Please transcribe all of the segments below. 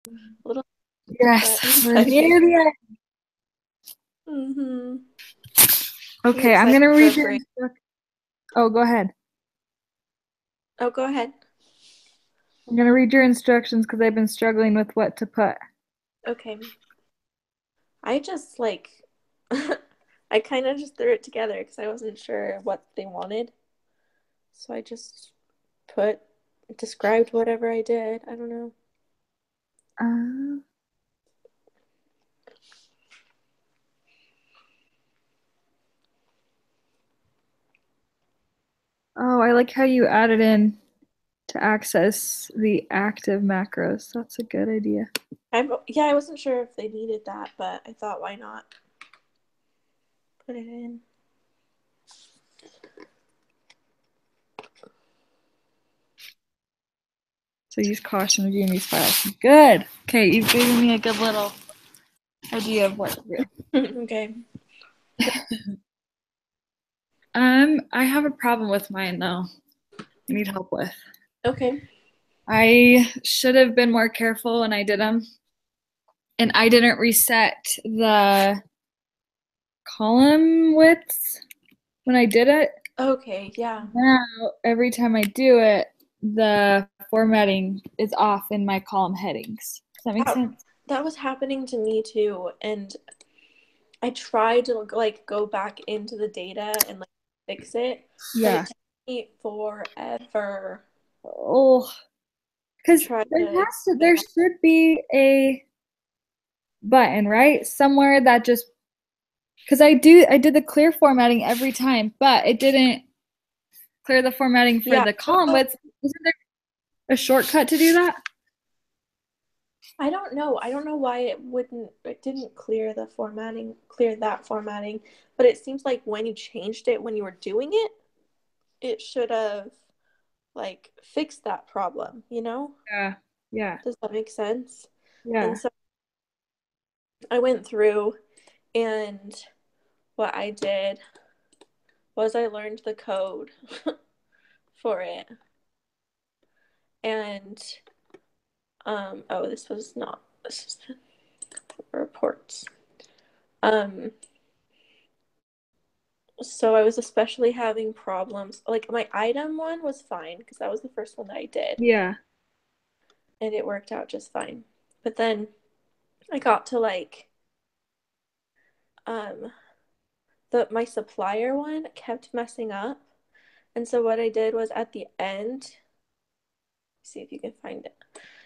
A little, Yes, we're but near the end. mm-hmm. I'm Okay, I'm excited gonna for a read your break. instructions. Oh, go ahead. Oh, go ahead. I'm gonna read your instructions because I've been struggling with what to put. Okay. I just like I kind of just threw it together because I wasn't sure what they wanted. So I just put described whatever I did. I don't know. Uh, oh, I like how you added in to access the active macros. That's a good idea. I wasn't sure if they needed that, but I thought why not put it in. So use caution reviewing these files. Good. Okay, you've given me a good little idea of what to do. Okay. I have a problem with mine though. I need help with. Okay. I should have been more careful when I did them, and I didn't reset the column widths when I did it. Okay, yeah. Now, every time I do it, the formatting is off in my column headings. Does that make That, sense? that was happening to me too, and I tried to like go back into the data and like fix it, but it Yeah. took me forever Oh, to because try to there get back. should be a button, right? Somewhere that just because I did the clear formatting every time, but it didn't clear the formatting for Yeah, the column width. Isn't there a shortcut to do that? I don't know. I don't know why it didn't clear that formatting, but it seems like when you changed it when you were doing it, it should have like fixed that problem, you know? Yeah. Yeah. Does that make sense? And Yeah. so I went through and what I did was I learned the code for it. And oh, this was not this is the reports. Um so I was especially having problems. Like my item one was fine because that was the first one that I did Yeah. and it worked out just fine. But then I got to like um the my supplier one kept messing up. And so what I did was at the end, see if you can find it.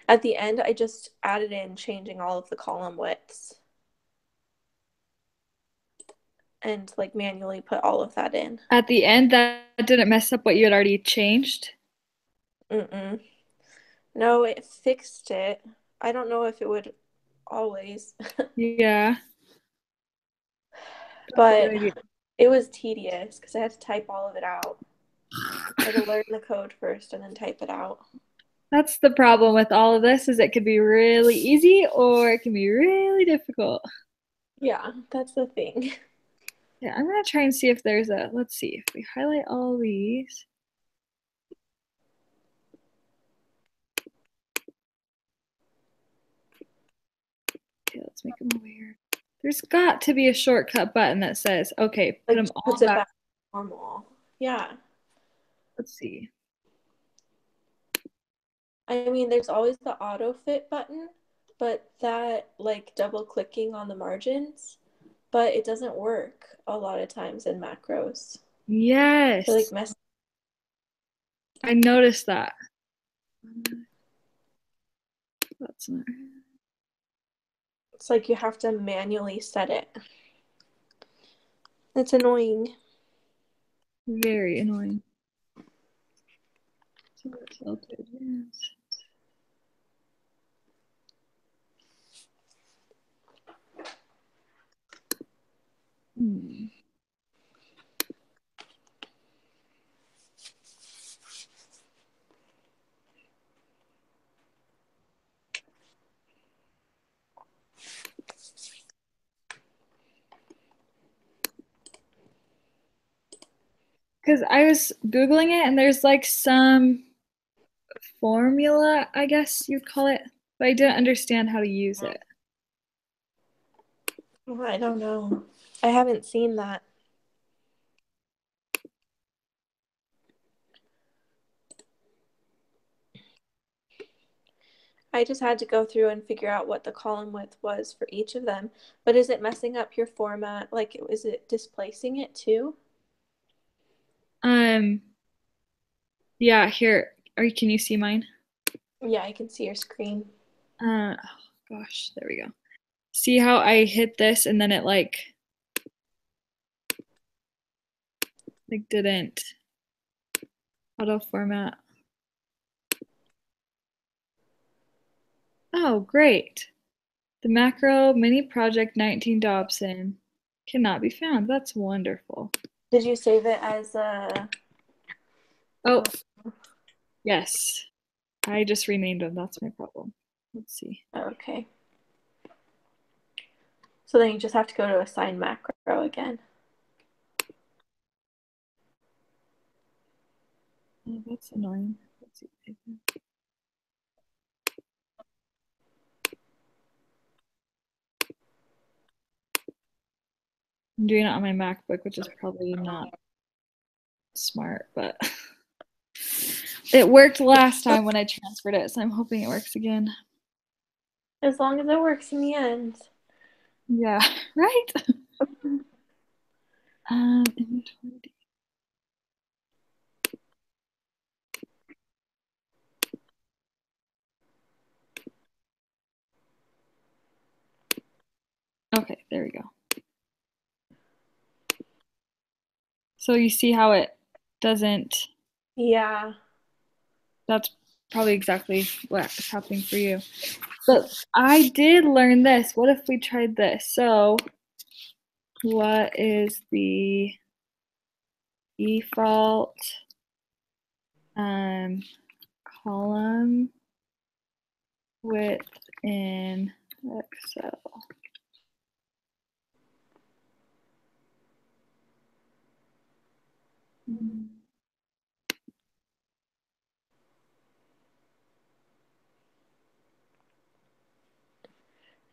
At the end, I just added in changing all of the column widths and like manually put all of that in. At the end, that didn't mess up what you had already changed. Mm-mm. No, it fixed it. I don't know if it would always, Yeah. That's a good but idea. it was tedious because I had to type all of it out. I had to learn the code first and then type it out. That's the problem with all of this is it could be really easy or it can be really difficult. Yeah, that's the thing. Yeah, I'm gonna try and see if there's a, let's see, if we highlight all these. Okay, let's make them weird. There's got to be a shortcut button that says, okay, put Like them all puts it back. back to normal. Yeah. Let's see. I mean, there's always the auto fit button, but that like double clicking on the margins, but it doesn't work a lot of times in macros. It like Yes, mess. I noticed that. That's not It's like you have to manually set it. It's annoying. very annoying. So that's all good. Yes. Hmm. Because I was Googling it and there's like some formula, I guess you'd call it, but I didn't understand how to use it. Well, I don't know. I haven't seen that. I just had to go through and figure out what the column width was for each of them. But is it messing up your format? Like, is it displacing it too? Um, yeah, here. Can you see mine? Yeah, I can see your screen. Oh gosh, there we go. See how I hit this and then it like didn't auto format. Oh, great. The macro mini project 19 Dobson cannot be found. That's wonderful. Did you save it as a? Oh, yes. I just renamed them. That's my problem. Let's see. Okay. So then you just have to go to assign macro again. Oh, that's annoying. Let's see. I'm doing it on my MacBook, which is probably not smart, but it worked last time when I transferred it, so I'm hoping it works again. As long as it works in the end. Yeah, right? Inventory. Okay, there we go. So you see how it doesn't, Yeah. that's probably exactly what is happening for you. But I did learn this. What if we tried this? So what is the default column width in Excel?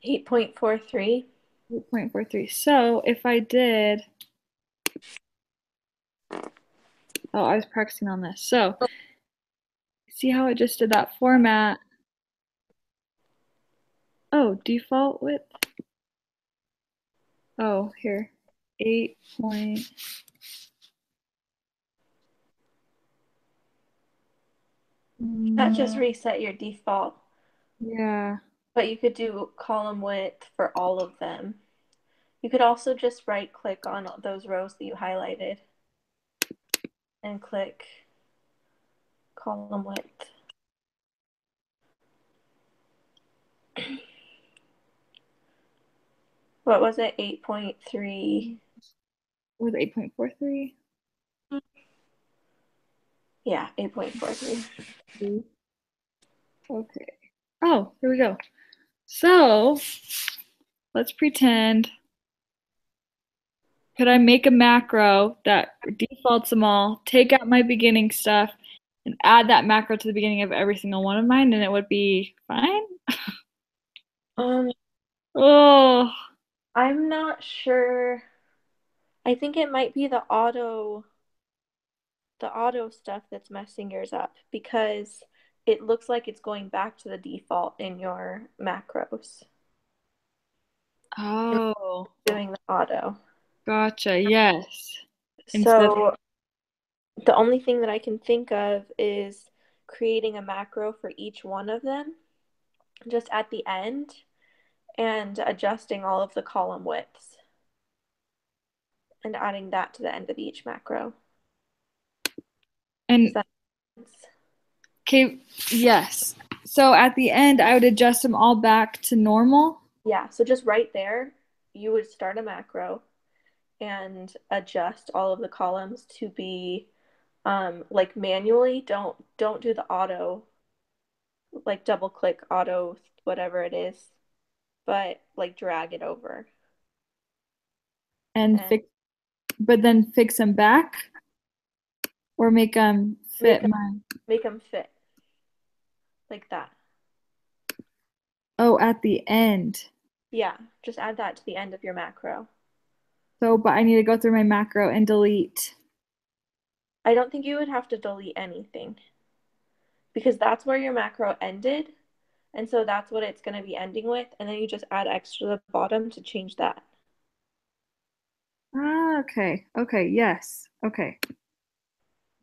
8.43. 8.43. So if I did, oh, I was practicing on this. So see how it just did that format? Oh, default width. Oh, here. 8 point. That just reset your default. Yeah. But you could do column width for all of them. You could also just right click on those rows that you highlighted and click column width. What was it? 8.3. With 8.43. Yeah, 8.43. Okay. Oh, here we go. So let's pretend. Could I make a macro that defaults them all, take out my beginning stuff, and add that macro to the beginning of every single one of mine, and it would be fine? Um, Oh, I'm not sure. I think it might be the auto stuff that's messing yours up because it looks like it's going back to the default in your macros. oh, Doing the auto. gotcha. Yes. Instead, So the only thing that I can think of is creating a macro for each one of them just at the end and adjusting all of the column widths and adding that to the end of each macro. Does and that make sense? okay, yes. So at the end, I would adjust them all back to normal. Yeah, so just right there, you would start a macro and adjust all of the columns to be like manually. Don't do the auto, like double click auto whatever it is, but like drag it over And and but then fix them back or make them make fit them mine. make them fit like that. Oh, at the end. Yeah, just add that to the end of your macro. So, but I need to go through my macro and delete. I don't think you would have to delete anything because that's where your macro ended. And so that's what it's going to be ending with. And then you just add X to the bottom to change that. Ah, okay. Okay, yes. Okay.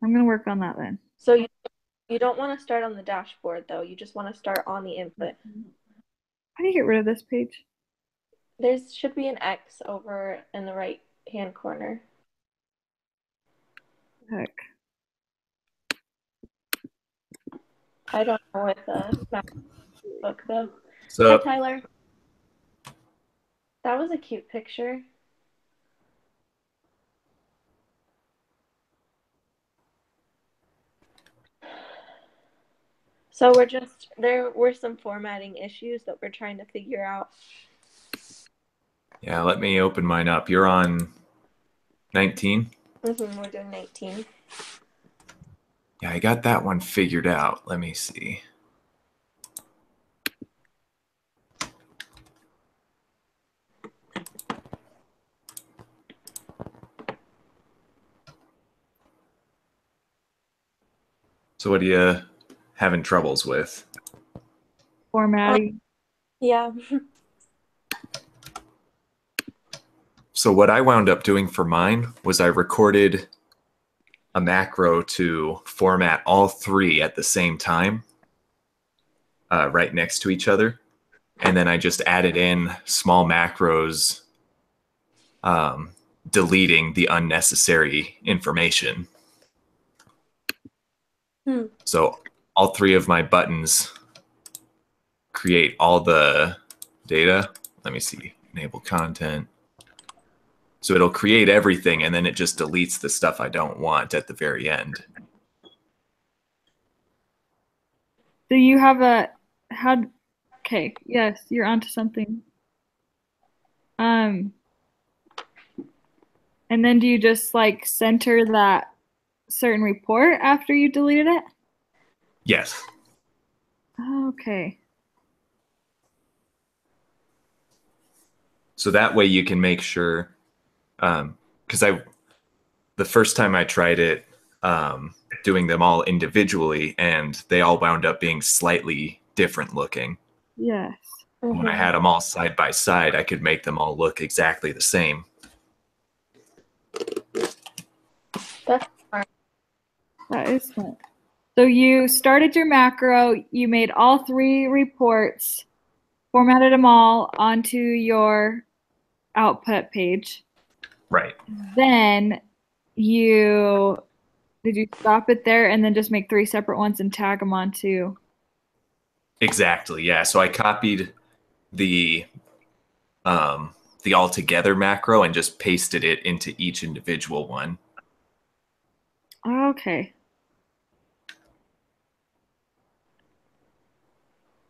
I'm gonna work on that then. So you don't want to start on the dashboard though. You just want to start on the input. How do you get rid of this page? There should be an X over in the right hand corner. Heck. I don't know with the MacBook though. So, Hi, Tyler. That was a cute picture. So there were some formatting issues that we're trying to figure out. yeah, let me open mine up. You're on 19? We're doing 19. Yeah, I got that one figured out. Let me see. So what are you having troubles with? Formatting. Yeah. So what I wound up doing for mine was I recorded a macro to format all three at the same time, right next to each other. And then I just added in small macros, deleting the unnecessary information. So all three of my buttons create all the data. Let me see, enable content. So it'll create everything and then it just deletes the stuff I don't want at the very end. Do you have a how? Okay, yes, you're onto something. Um, and then do you just like center that certain report after you deleted it? Yes. Okay. So that way you can make sure, because the first time I tried it, doing them all individually, and they all wound up being slightly different looking. Yes. When I had them all side by side, I could make them all look exactly the same. That's smart. That is smart. So you started your macro, you made all three reports, formatted them all onto your output page. Right. Then did you stop it there and then just make three separate ones and tag them onto? Exactly. Yeah. So I copied the all together macro and just pasted it into each individual one. Okay.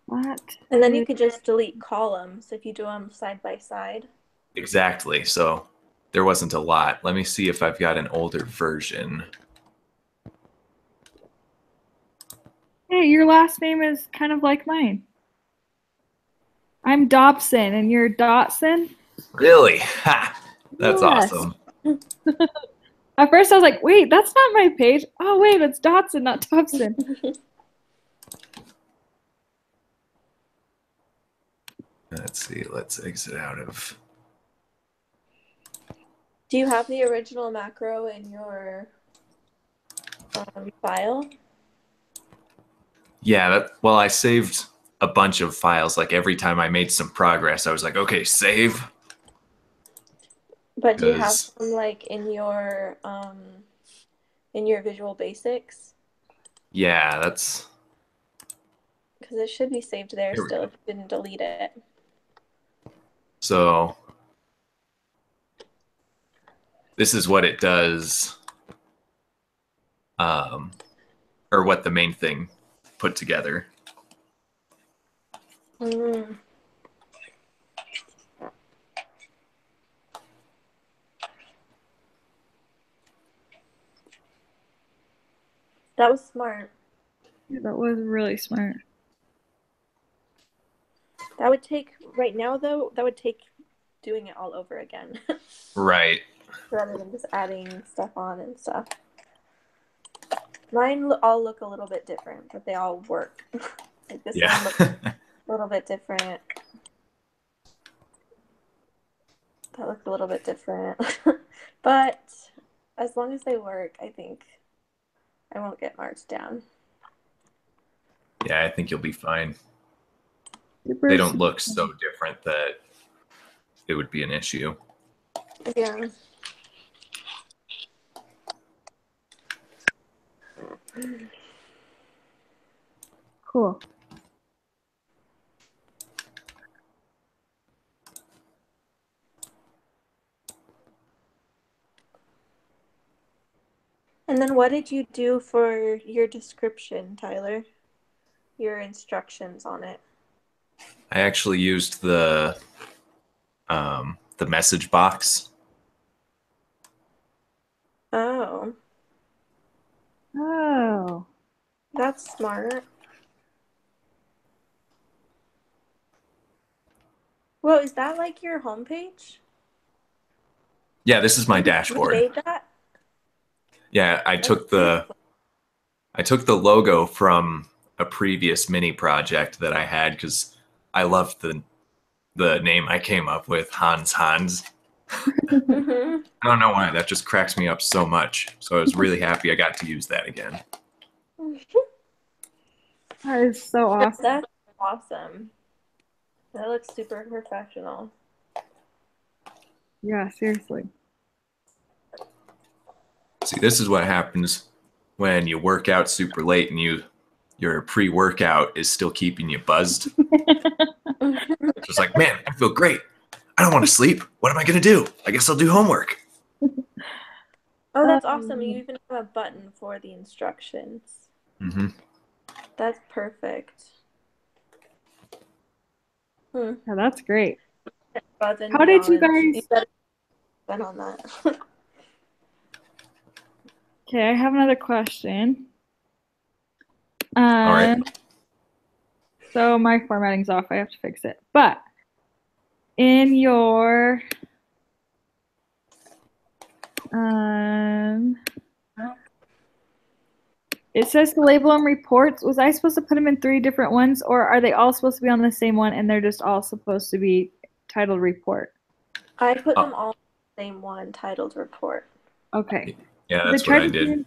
What? And then you could just delete columns if you do them side by side. Exactly. So there wasn't a lot. Let me see if I've got an older version. Hey, your last name is kind of like mine. I'm Dobson and you're Dotson? Really? Ha! That's Yes. awesome. At first I was like, wait, that's not my page. Oh, wait, it's Dotson, not Dobson. Let's see. Let's exit out of. Do you have the original macro in your file? Yeah. Well, I saved a bunch of files. Like every time I made some progress, I was like, okay, save. But do you have them like in your Visual Basics? Yeah, that's. Because it should be saved there still if you didn't delete it. So this is what it does, or what the main thing put together. That was smart. Yeah, that was really smart. That would take, right now though, that would take doing it all over again. Right. Rather than just adding stuff on and stuff. Mine all look a little bit different, but they all work. Like this one looks Yeah. a little bit different. That looked a little bit different. But as long as they work, I think I won't get marked down. Yeah, I think you'll be fine. Super They don't look so different that it would be an issue. Yeah. cool. And then what did you do for your description, Tyler? Your instructions on it. I actually used the message box. Oh, Oh. that's smart. Well, is that like your homepage? Yeah, this is my You dashboard. made that? Yeah, I took the logo from a previous mini project that I had because I loved the name I came up with, Hans. Mm-hmm. I don't know why, that just cracks me up so much. So I was really happy I got to use that again. That is so awesome. That's awesome. That looks super professional. Yeah, seriously. See, this is what happens when you work out super late and your pre-workout is still keeping you buzzed. Just like, man, I feel great. I don't want to sleep. What am I going to do? I guess I'll do homework. Oh, that's awesome. You even have a button for the instructions. Mm-hmm. That's perfect. Yeah, that's great. Above and How did you beyond. guys? better spend on that. Okay, I have another question. All right. So my formatting's off. I have to fix it. But in your it says to label them reports. Was I supposed to put them in 3 different ones, or are they all supposed to be on the same one and they're just all supposed to be titled report? I put them all in the same one, titled report. Okay. Yeah, that's what I did.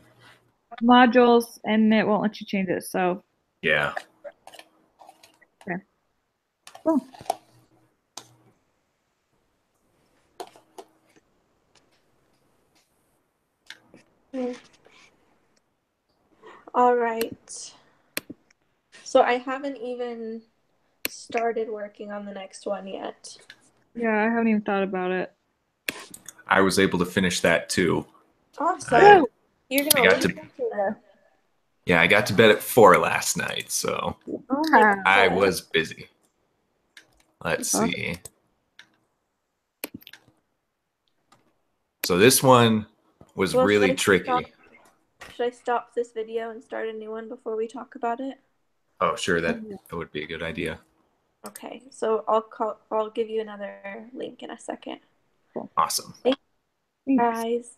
Modules, and it won't let you change it. So Yeah. okay. Cool. All right. So I haven't even started working on the next one yet. Yeah, I haven't even thought about it. I was able to finish that too. Awesome. You're gonna got leave Yeah, I got to bed at 4 last night, so Oh my God. I was busy. Let's see. So this one was really tricky. Should I stop this video and start a new one before we talk about it? Oh, sure, that would be a good idea. Okay, so I'll give you another link in a second. Awesome. Thanks, guys.